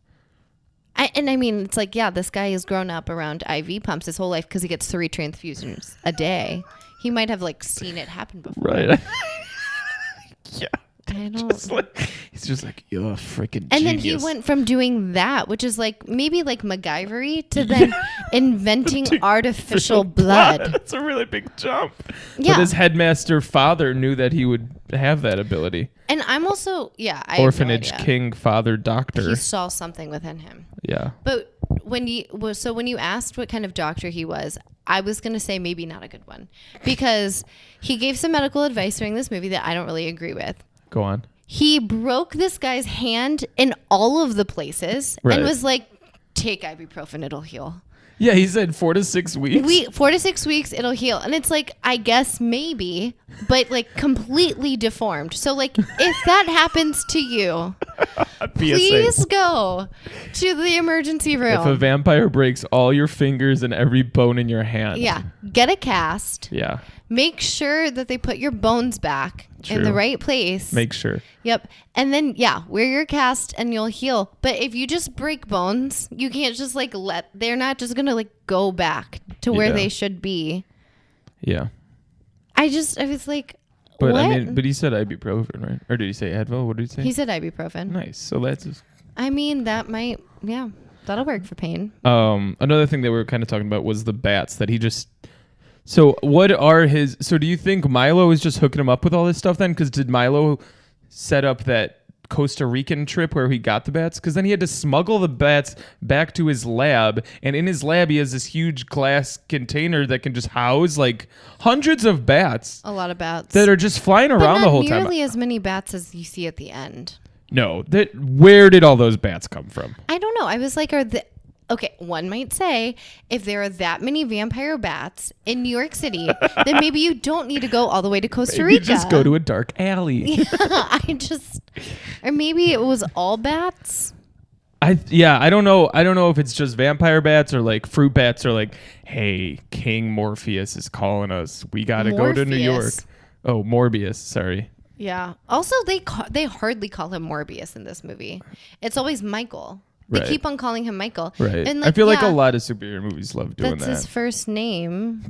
I mean, it's like, yeah, this guy has grown up around IV pumps his whole life because he gets 3 transfusions a day. He might have like seen it happen before. Right. Yeah. I don't. He's just like, you're a freaking genius. And then he went from doing that, which is like maybe like MacGyver-y, to then inventing artificial blood. That's a really big jump. Yeah. But his headmaster father knew that he would have that ability. And I'm also, I orphanage have no idea. king, father, doctor. He saw something within him. Yeah. But when you asked what kind of doctor he was, I was going to say maybe not a good one, because he gave some medical advice during this movie that I don't really agree with. Go on. He broke this guy's hand in all of the places and was like, take ibuprofen, it'll heal. Yeah, he said 4 to 6 weeks. 4 to 6 weeks, it'll heal. And it's like, I guess maybe, but like completely deformed. So like, if that happens to you, please go to the emergency room. If a vampire breaks all your fingers and every bone in your hand. Yeah. Get a cast. Yeah. Make sure that they put your bones back in the right place. Make sure. Yep. And then, wear your cast and you'll heal. But if you just break bones, you can't just like they're not just going to like go back to where they should be. Yeah. I was like, but what? I mean, but he said ibuprofen, right? Or did he say Advil? What did he say? He said ibuprofen. Nice. So that's just... I mean, that might, that'll work for pain. Another thing that we were kind of talking about was the bats that he just... So do you think Milo is just hooking him up with all this stuff then? Because did Milo set up that Costa Rican trip where he got the bats? Because then he had to smuggle the bats back to his lab. And in his lab, he has this huge glass container that can just house like hundreds of bats. A lot of bats. That are just flying around the whole time. Not nearly as many bats as you see at the end. No. Where did all those bats come from? I don't know. I was like, okay, one might say, if there are that many vampire bats in New York City, then maybe you don't need to go all the way to Costa Rica. Just go to a dark alley. Or maybe it was all bats. I don't know. I don't know if it's just vampire bats or like fruit bats or like, hey, King Morpheus is calling us. We got to go to New York. Oh, Morbius. Sorry. Yeah. Also, they hardly call him Morbius in this movie. It's always Michael. They keep on calling him Michael. Right. And I feel like a lot of superhero movies love doing that. That's his first name.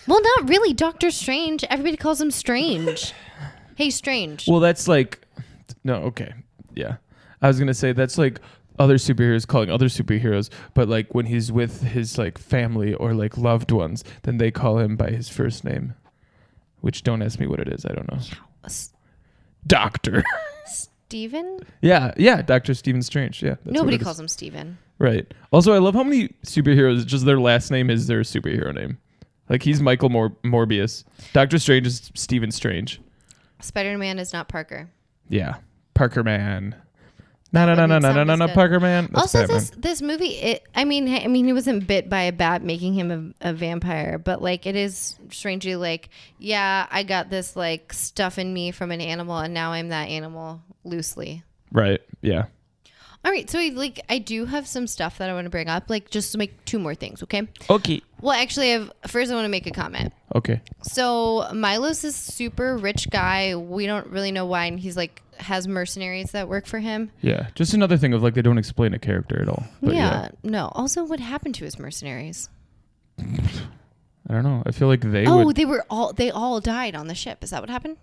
Well, not really. Doctor Strange. Everybody calls him Strange. Hey, Strange. Well, that's like... No, okay. Yeah. I was going to say that's like other superheroes calling other superheroes, but like when he's with his like family or like loved ones, then they call him by his first name, which don't ask me what it is. I don't know. Doctor. Steven? Yeah, Dr. Stephen Strange. Yeah. Nobody calls him Steven. Right. Also, I love how many superheroes, just their last name is their superhero name. Like, he's Michael Morbius. Doctor Strange is Stephen Strange. Spider-Man is not Parker. Yeah. Parker Man. No, Parker Man. That's also, Batman. this movie, I mean, he wasn't bit by a bat, making him a vampire, but like it is strangely like, yeah, I got this like stuff in me from an animal, and now I'm that animal loosely. Right. Yeah. All right, so I do have some stuff that I want to bring up, like just to make 2 more things, okay? Okay. Well, actually, first I want to make a comment. Okay. So Milo's this super rich guy. We don't really know why, and he's like has mercenaries that work for him. Yeah, just another thing of like they don't explain a character at all. But yeah, no. Also, what happened to his mercenaries? I don't know. I feel like they all died on the ship. Is that what happened?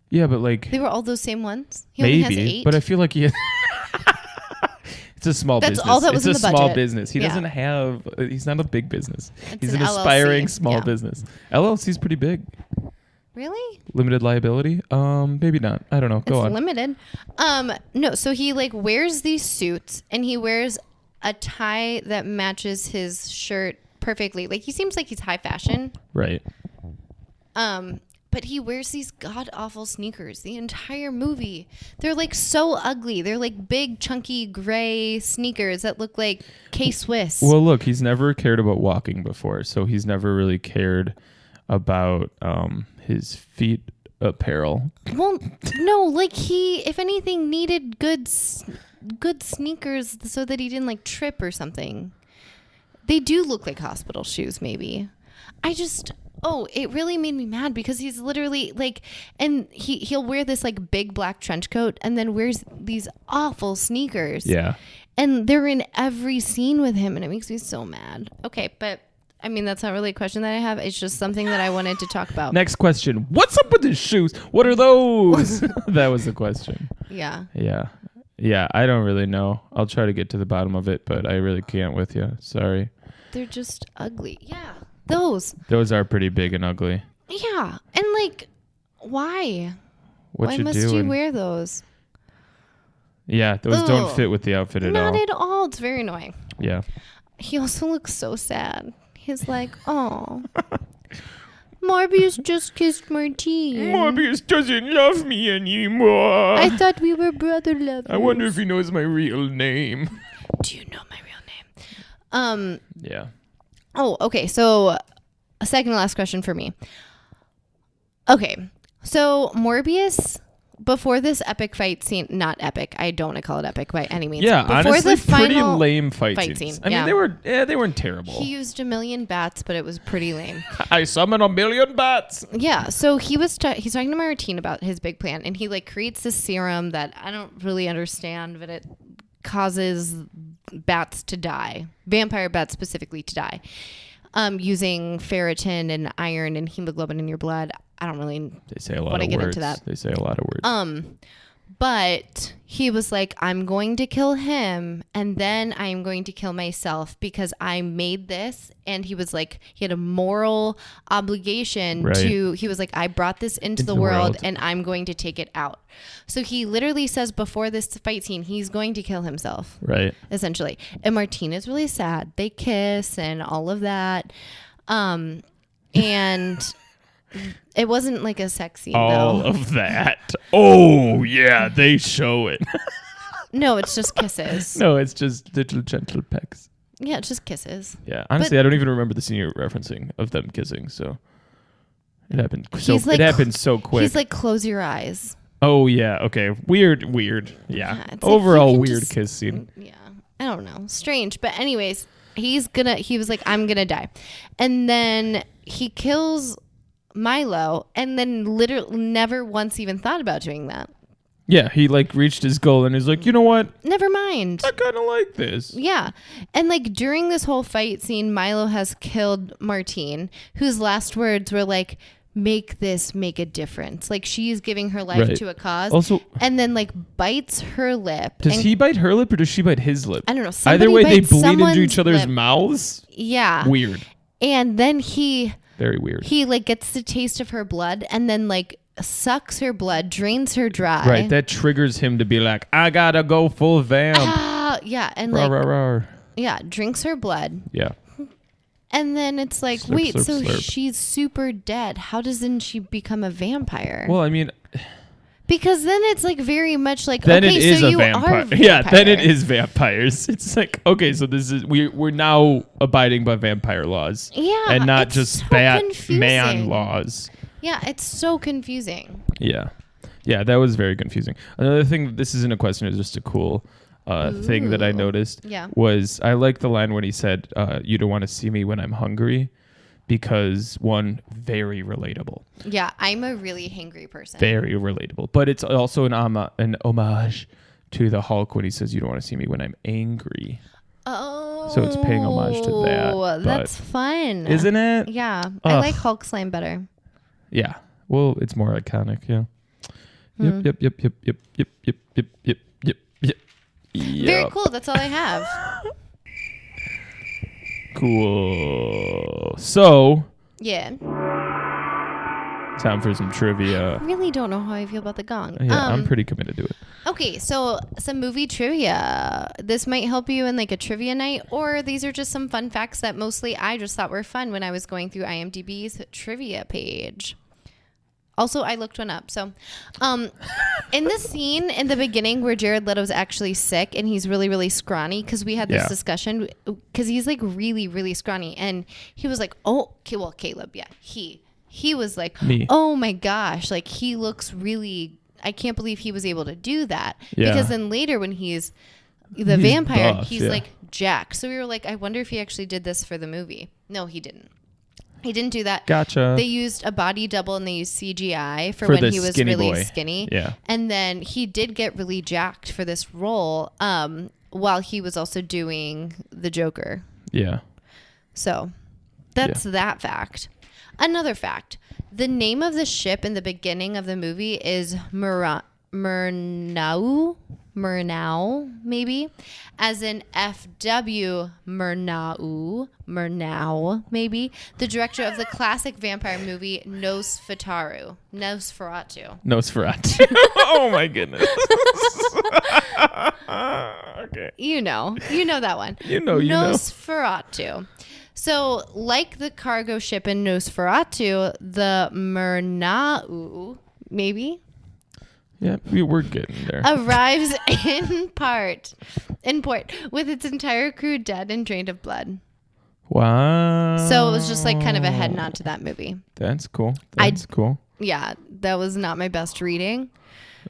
Yeah, but like they were all those same ones. He maybe, only has 8. but I feel like he. It's a small business. That's all that was in the budget. It's a small business. He doesn't have. He's not a big business. He's an aspiring LLC. small business. LLC's pretty big. Really? Limited liability? Maybe not. I don't know. Go on. It's limited. No. So he like wears these suits, and he wears a tie that matches his shirt perfectly. Like he seems like he's high fashion. Right. But he wears these god-awful sneakers the entire movie. They're like so ugly. They're like big, chunky, gray sneakers that look like K-Swiss. Well, look, he's never cared about walking before, so he's never really cared about his feet apparel. Well, no, like he, if anything, needed good sneakers so that he didn't like trip or something. They do look like hospital shoes, maybe. It really made me mad because he's literally like, and he'll wear this like big black trench coat and then wears these awful sneakers. Yeah. And they're in every scene with him, and it makes me so mad. Okay, but I mean, that's not really a question that I have. It's just something that I wanted to talk about. Next question. What's up with his shoes? What are those? That was the question. Yeah. Yeah. Yeah, I don't really know. I'll try to get to the bottom of it, but I really can't with you. Sorry. They're just ugly. Yeah. Those are pretty big and ugly. Yeah. And like, why? Why must you wear those? Yeah, those don't fit with the outfit at all. Not at all. It's very annoying. Yeah. He also looks so sad. He's like, oh, Morbius just kissed Martine. Morbius doesn't love me anymore. I thought we were brother lovers. I wonder if he knows my real name. Do you know my real name? Yeah. Oh, okay. So a second to last question for me. Okay. So Morbius, before this epic fight scene, not epic. I don't want to call it epic by any means. Yeah, before honestly, the pretty final lame fight scenes. I mean, they weren't terrible. He used 1 million bats, but it was pretty lame. I summon 1 million bats. Yeah. So he's talking to Martine about his big plan, and he like creates this serum that I don't really understand, but it causes bats to die, vampire bats specifically to die, using ferritin and iron and hemoglobin in your blood. I don't really want to get into that. They say a lot of words. But he was like, I'm going to kill him and then I'm going to kill myself because I made this. And he was like, he had a moral obligation he was like, I brought this into the world and I'm going to take it out. So he literally says before this fight scene, he's going to kill himself. Right. Essentially. And Martine is really sad. They kiss and all of that. And it wasn't like a sex scene, all of that. Oh, yeah, they show it. No, it's just kisses. No, it's just little gentle pecks. Yeah, it's just kisses. Yeah, honestly, I don't even remember the scene you're referencing of them kissing, so it happened it happened so quick. He's like, close your eyes. Oh, yeah, okay. Weird. Yeah. Overall like weird kiss scene. Yeah, I don't know. Strange, but anyways, he was like, I'm gonna die. And then he kills Milo and then literally never once even thought about doing that. Yeah, he like reached his goal and he's like, you know what? Never mind. I kind of like this. Yeah. And like during this whole fight scene, Milo has killed Martine, whose last words were like, make this make a difference. Like she's giving her life to a cause. Also, and then like bites her lip. Does he bite her lip or does she bite his lip? I don't know. Either way, they bleed into each other's mouths. Yeah. Weird. And then very weird. He like gets the taste of her blood and then like sucks her blood, drains her dry. Right. That triggers him to be like, I gotta go full vamp. Yeah. And yeah, drinks her blood. Yeah. And then it's like, slurp, wait, slurp, so slurp. She's super dead. How doesn't she become a vampire? Well, I mean, Because then it's like very much like, then okay, it is so a you vampire. are vampire. Yeah, then it is vampires. It's like, okay, so this is we're now abiding by vampire laws. Yeah, and not it's just so Batman confusing. laws. Yeah, it's so confusing. Yeah. Yeah, that was very confusing. Another thing, this isn't a question, it's just a cool thing that I noticed. Yeah. Was I like the line when he said, you don't want to see me when I'm hungry. Because one, very relatable. Yeah, I'm a really hangry person. Very relatable. But it's also an homage to the Hulk when he says, you don't want to see me when I'm angry. Oh. So it's paying homage to that. That's fun. Isn't it? Yeah. Ugh. I like Hulk slam better. Yeah. Well, it's more iconic, yeah. Yep. Very cool. That's all I have. Cool. So, Yeah. time for some trivia. I really don't know how I feel about the gong. Yeah, I'm pretty committed to it. Okay, so some movie trivia. This might help you in like a trivia night, or these are just some fun facts that mostly I just thought were fun when I was going through IMDb's trivia page. Also, I looked one up. So, in the scene in the beginning where Jared Leto's actually sick and he's really, really scrawny, because we had this discussion, because he's like really, really scrawny. And he was like, oh, okay, well, Caleb, yeah, he was like, oh my gosh, like he looks really, I can't believe he was able to do that. Yeah. Because then later when he's vampire, buff, he's like jacked. So we were like, I wonder if he actually did this for the movie. No, he didn't. He didn't do that. Gotcha. They used a body double and they used CGI for when he was really skinny. Yeah. And then he did get really jacked for this role while he was also doing the Joker. Yeah. So that's that fact. Another fact. The name of the ship in the beginning of the movie is Murnau, maybe, as in F.W. Murnau, maybe, the director of the classic vampire movie Nosferatu. Oh my goodness. Okay. You know that one. You know. Nosferatu. So, like the cargo ship in Nosferatu, the Murnau, maybe. Yeah, we're getting there. Arrives in port with its entire crew dead and drained of blood. Wow. So it was just like kind of a head nod to that movie. That's cool. Cool. Yeah, that was not my best reading.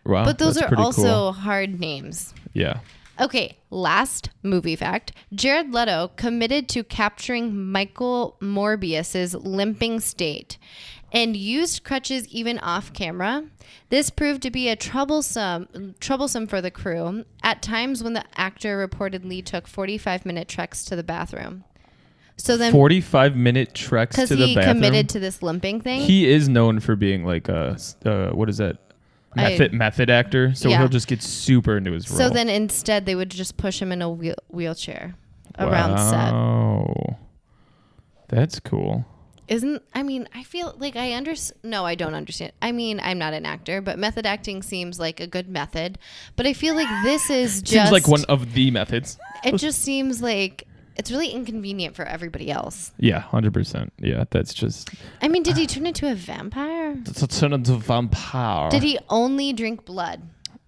Wow. But those are also hard names. Yeah. Okay, last movie fact. Jared Leto committed to capturing Michael Morbius's limping state and used crutches even off camera. This proved to be troublesome for the crew at times when the actor reportedly took 45-minute treks to the bathroom. So then 45-minute treks to the bathroom. Because he committed to this limping thing. He is known for being like a what is that? Method actor. So he'll just get super into his role. So then instead they would just push him in a wheelchair around set. Oh, that's cool. I feel like no, I don't understand. I mean, I'm not an actor, but method acting seems like a good method. But I feel like this is just... Seems like one of the methods. It just seems like it's really inconvenient for everybody else. Yeah, 100%. Yeah, that's just... I mean, did he turn into a vampire? Turn into a vampire. Did he only drink blood?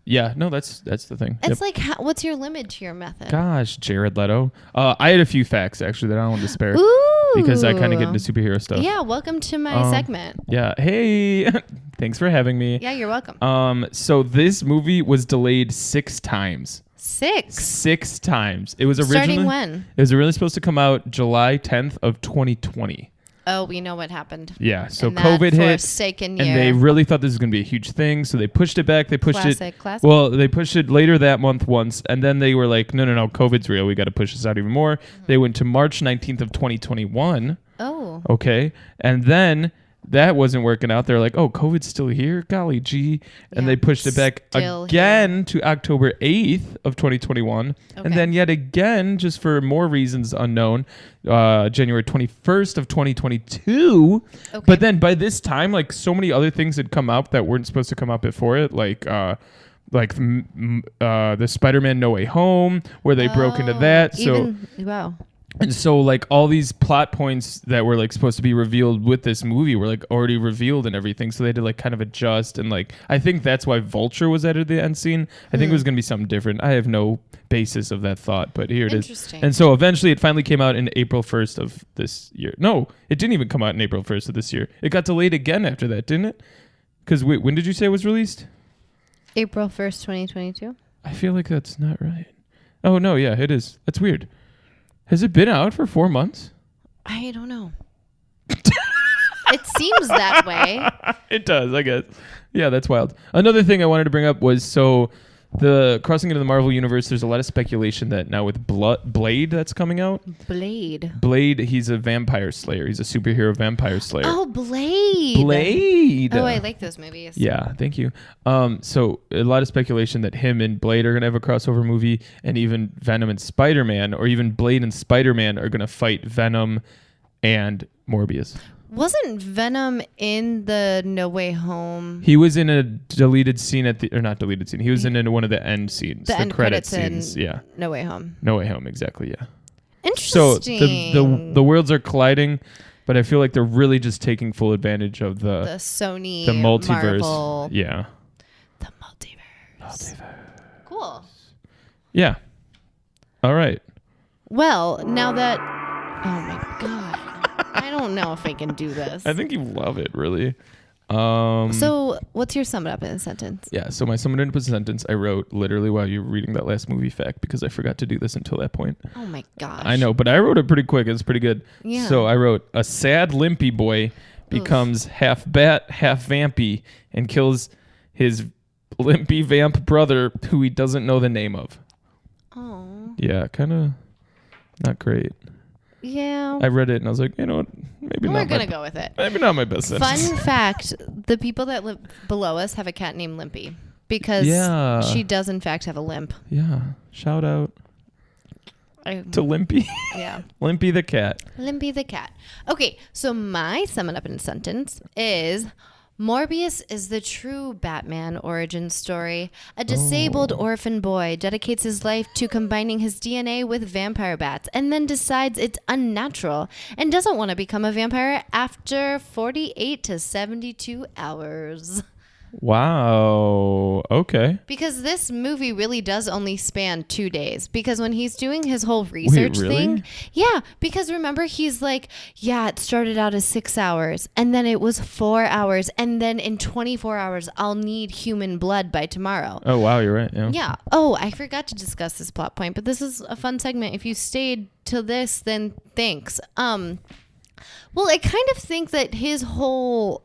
Yeah, no, that's the thing. It's like, what's your limit to your method? Gosh, Jared Leto. I had a few facts, actually, that I don't want to spare. Ooh. Because I kind of get into superhero stuff. Yeah, welcome to my segment. Yeah, hey, thanks for having me. Yeah, you're welcome. So this movie was delayed 6 times. 6 times. It was originally... Starting when? It was originally supposed to come out July 10th of 2020. Oh, we know what happened. Yeah, so COVID hit, and they really thought this was going to be a huge thing, so they pushed it back. They pushed Classic. Well, they pushed it later that month once, and then they were like, no, COVID's real. We got to push this out even more. Mm-hmm. They went to March 19th of 2021. Oh. Okay, and then that wasn't working out. They're like, oh, COVID's still here? Golly gee. And they pushed it back again to October 8th of 2021. Okay. And then yet again, just for more reasons unknown, January 21st of 2022. Okay. But then by this time, like so many other things had come out that weren't supposed to come out before it, like the Spider-Man No Way Home, where they broke into that. So wow. And so like all these plot points that were like supposed to be revealed with this movie were like already revealed and everything. So they had to like kind of adjust. And like, I think that's why Vulture was added to the end scene. I think it was going to be something different. I have no basis of that thought, but here it is. And so eventually it finally came out in April 1st of this year. No, it didn't even come out in April 1st of this year. It got delayed again after that, didn't it? Because when did you say it was released? April 1st, 2022. I feel like that's not right. Oh, no, yeah, it is. That's weird. Has it been out for 4 months? I don't know. It seems that way. It does, I guess. Yeah, that's wild. Another thing I wanted to bring up was the crossing into the Marvel universe, there's a lot of speculation that now with Blade that's coming out. Blade, he's a vampire slayer. He's a superhero vampire slayer. Oh, Blade. Oh, I like those movies. Yeah, thank you. So a lot of speculation that him and Blade are going to have a crossover movie, and even Venom and Spider-Man, or even Blade and Spider-Man are going to fight Venom and Morbius. Wasn't Venom in the No Way Home? He was in a deleted scene not deleted scene. He was in one of the end scenes, the end credit scenes. Yeah. No Way Home. No Way Home, exactly. Yeah. Interesting. So the worlds are colliding, but I feel like they're really just taking full advantage of the Sony, the multiverse. Marvel. Yeah. The multiverse. Cool. Yeah. All right. Well, now that oh my God. I don't know if I can do this. I think you love it, really. So what's your sum it up in a sentence? Yeah, so my sum it up in a sentence I wrote literally while you were reading that last movie fact because I forgot to do this until that point. Oh my gosh. I know, but I wrote it pretty quick. It's pretty good. Yeah. So I wrote, a sad limpy boy becomes half bat, half vampy and kills his limpy vamp brother who he doesn't know the name of. Oh. Yeah, kind of not great. Yeah. I read it and I was like, you know what? Maybe we're going to go with it. Maybe not my best sentence. Fun fact, the people that live below us have a cat named Limpy because she does in fact have a limp. Yeah. Shout out to Limpy. Yeah. Limpy the cat. Limpy the cat. Okay, so my sum it up in a sentence is Morbius is the true Batman origin story. A disabled orphan boy dedicates his life to combining his DNA with vampire bats and then decides it's unnatural and doesn't want to become a vampire after 48 to 72 hours. Wow. Okay. Because this movie really does only span 2 days. Because when he's doing his whole research thing, yeah. Because remember, he's like, yeah, it started out as 6 hours, and then it was 4 hours, and then in 24 hours, I'll need human blood by tomorrow. Oh wow, you're right. Yeah. Yeah. Oh, I forgot to discuss this plot point, but this is a fun segment. If you stayed till this, then thanks. Well, I kind of think that his whole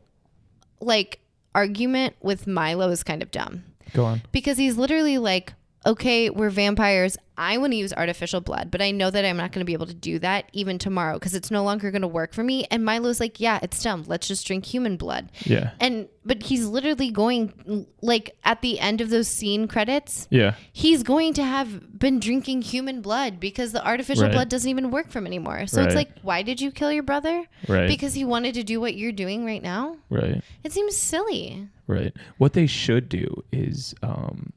argument with Milo is kind of dumb. Go on. Because he's literally like, okay, we're vampires. I want to use artificial blood, but I know that I'm not going to be able to do that even tomorrow because it's no longer going to work for me. And Milo's like, yeah, it's dumb. Let's just drink human blood. Yeah. But he's literally going, like, at the end of those scene credits, yeah, he's going to have been drinking human blood because the artificial blood doesn't even work for him anymore. So it's like, why did you kill your brother? Right. Because he wanted to do what you're doing right now? Right. It seems silly. Right. What they should do is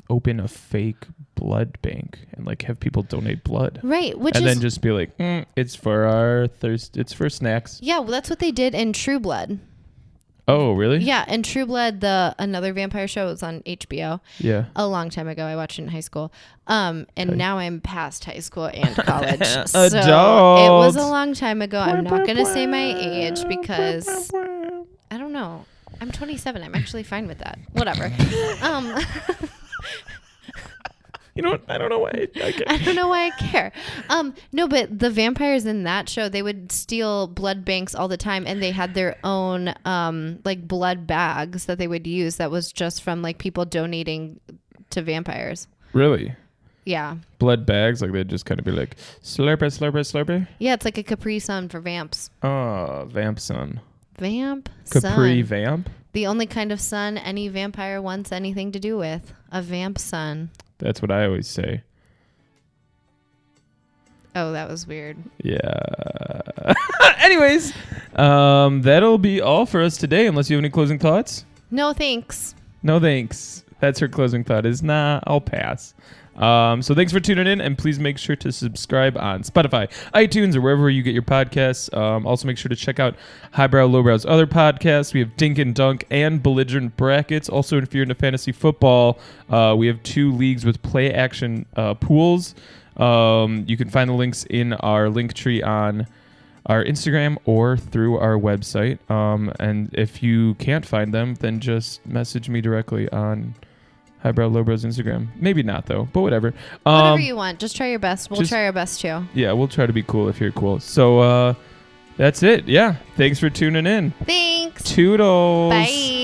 open a fake blood bank and like have people donate blood. Right. And then just be like, it's for our thirst. It's for snacks. Yeah. Well, that's what they did in True Blood. Oh, really? Yeah. In True Blood, another vampire show was on HBO. Yeah. A long time ago. I watched it in high school. And now I'm past high school and college. So it was a long time ago. I'm not going to say my age because I don't know. I'm 27. I'm actually fine with that. Whatever. You know what? I don't know why I care. I don't know why I care. No, but the vampires in that show, they would steal blood banks all the time, and they had their own like blood bags that they would use that was just from like people donating to vampires. Really? Yeah. Blood bags, like they'd just kind of be like, slurp it, slurp it, slurp it? Yeah, it's like a Capri Sun for vamps. Oh, vamp sun. Vamp Capri sun. vamp? The only kind of sun any vampire wants anything to do with. A vamp sun. That's what I always say. Oh, that was weird. Yeah. Anyways, that'll be all for us today, unless you have any closing thoughts. No, thanks. No, thanks. That's her closing thought is, nah, I'll pass. So thanks for tuning in, and please make sure to subscribe on Spotify, iTunes, or wherever you get your podcasts. Also make sure to check out Highbrow, Lowbrow's other podcasts. We have Dink and Dunk and Belligerent Brackets. Also, if you're into fantasy football, we have 2 leagues with play action pools. You can find the links in our link tree on our Instagram or through our website. And if you can't find them, then just message me directly on Highbrow Lowbrow's Instagram. Maybe not, though, but whatever. Whatever you want. Just try your best. We'll try our best, too. Yeah, we'll try to be cool if you're cool. So that's it. Yeah. Thanks for tuning in. Thanks. Toodles. Bye.